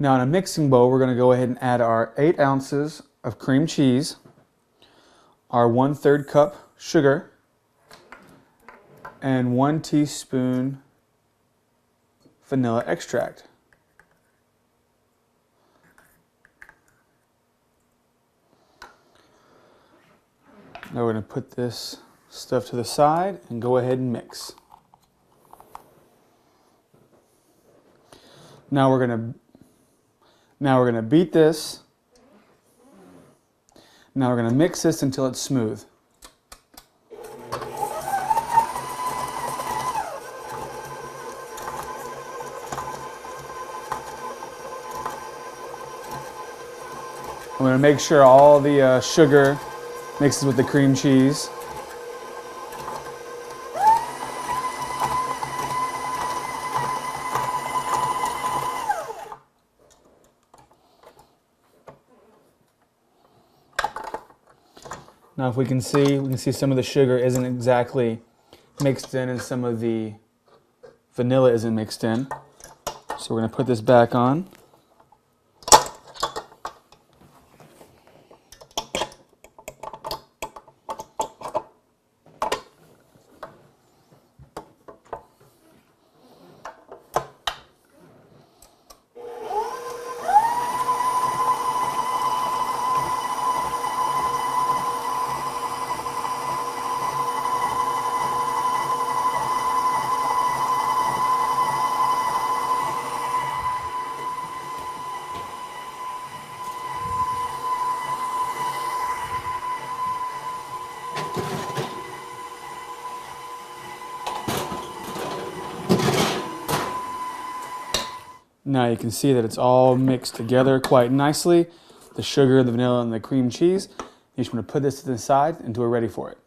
Now in a mixing bowl, we're going to go ahead and add our 8 ounces of cream cheese, our 1/3 cup sugar, and 1 teaspoon vanilla extract. Now we're going to put this stuff to the side and go ahead and mix. Now we're going to beat this. Now we're going to mix this until it's smooth. I'm going to make sure all the sugar mixes with the cream cheese. Now if we can see some of the sugar isn't exactly mixed in and some of the vanilla isn't mixed in. So we're going to put this back on. Now you can see that it's all mixed together quite nicely. The sugar, the vanilla, and the cream cheese. You just want to put this to the side until we're ready for it.